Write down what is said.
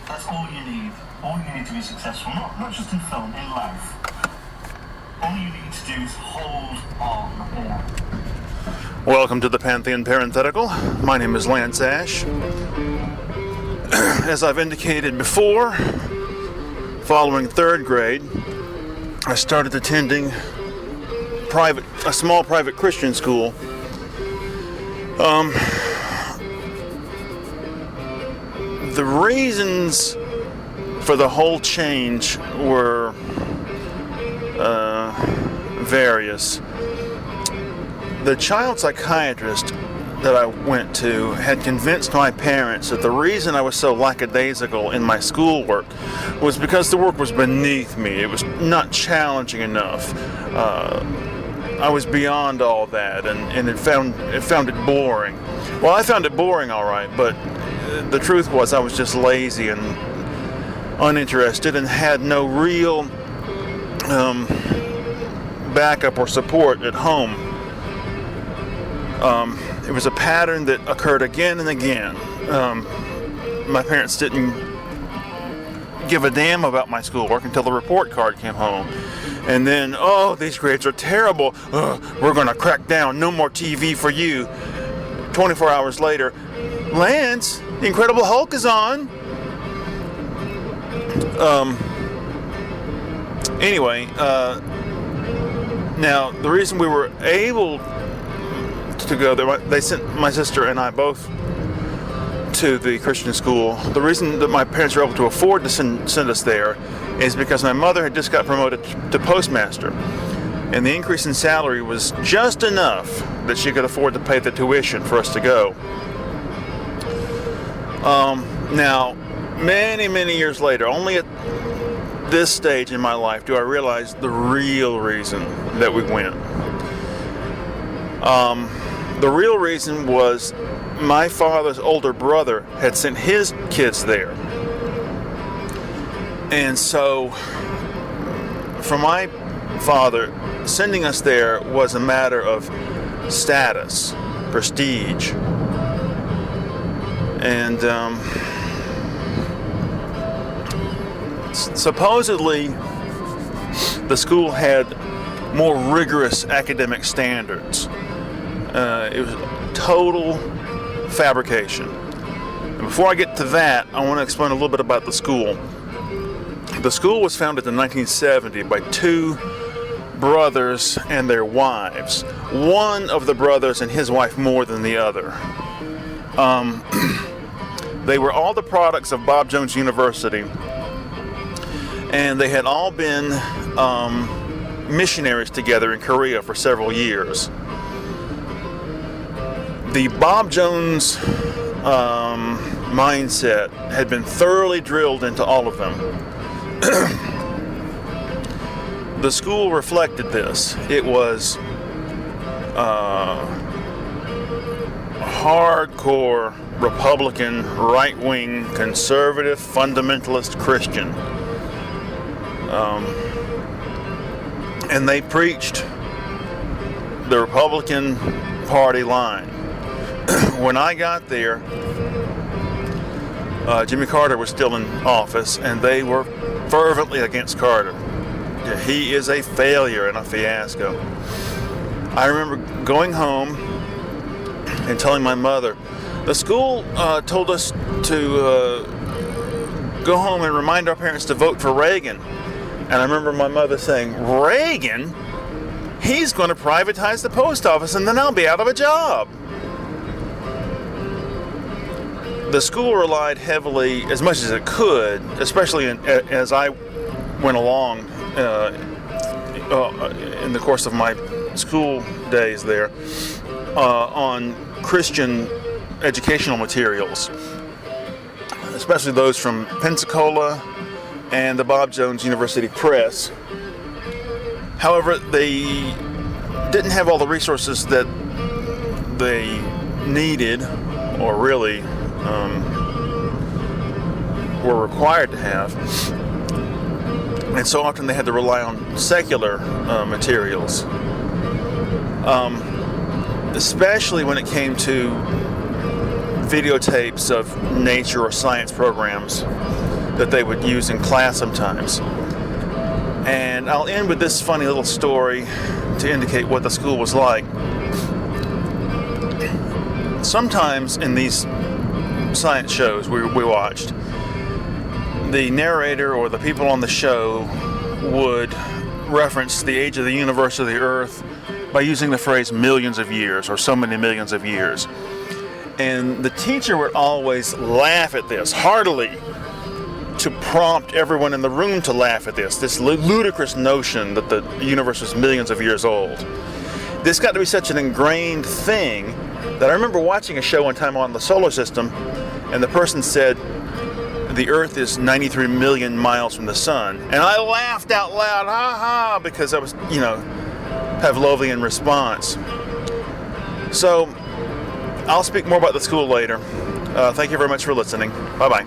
That's all you need. All you need to be successful, not just in film, in life. All you need to do is hold on. Yeah. Welcome to the Pantheon Parenthetical. My name is Lance Ash. As I've indicated before, following third grade, I started attending a small private Christian school. The reasons for the whole change were various. The child psychiatrist that I went to had convinced my parents that the reason I was so lackadaisical in my schoolwork was because the work was beneath me. It was not challenging enough. I was beyond all that, and it found it boring. Well, I found it boring, all right, but the truth was I was just lazy and uninterested and had no real backup or support at home. It was a pattern that occurred again and again. My parents didn't give a damn about my schoolwork until the report card came home. And then, oh, these grades are terrible. We're going to crack down. No more TV for you. 24 hours later, Lance, the Incredible Hulk is on. Anyway, now the reason we were able to go there, they sent my sister and I both to the Christian school. The reason that my parents were able to afford to send us there is because my mother had just got promoted to postmaster, and the increase in salary was just enough that she could afford to pay the tuition for us to go. Now, many years later, only at this stage in my life do I realize the real reason that we went. The real reason was my father's older brother had sent his kids there. And so, for my father, sending us there was a matter of status, prestige. And supposedly, the school had more rigorous academic standards. It was total fabrication. And before I get to that, I want to explain a little bit about the school. The school was founded in 1970 by two brothers and their wives. One of the brothers and his wife more than the other. They were all the products of Bob Jones University, and they had all been missionaries together in Korea for several years. The Bob Jones mindset had been thoroughly drilled into all of them. The school reflected this. It was hardcore Republican, right-wing, conservative, fundamentalist Christian. And they preached the Republican Party line. When I got there, Jimmy Carter was still in office, and they were fervently against Carter. He is a failure and a fiasco. I remember going home and telling my mother, the school told us to go home and remind our parents to vote for Reagan. And I remember my mother saying, Reagan? He's going to privatize the post office and then I'll be out of a job. The school relied heavily, as much as it could, especially as I went along in the course of my school days there, on Christian educational materials, especially those from Pensacola and the Bob Jones University Press. However, they didn't have all the resources that they needed, or really were required to have, and so often they had to rely on secular materials, especially when it came to videotapes of nature or science programs. that they would use in class sometimes. And I'll end with this funny little story to indicate what the school was like. Sometimes in these science shows we watched, the narrator or the people on the show would reference the age of the universe or the Earth by using the phrase millions of years or so many millions of years. And the teacher would always laugh at this heartily to prompt everyone in the room to laugh at this ludicrous notion that the universe was millions of years old. This got to be such an ingrained thing that I remember watching a show one time on the solar system, and the person said, the Earth is 93 million miles from the sun. And I laughed out loud, ha ha, because I was, Pavlovian response. So, I'll speak more about the school later. Thank you very much for listening. Bye-bye.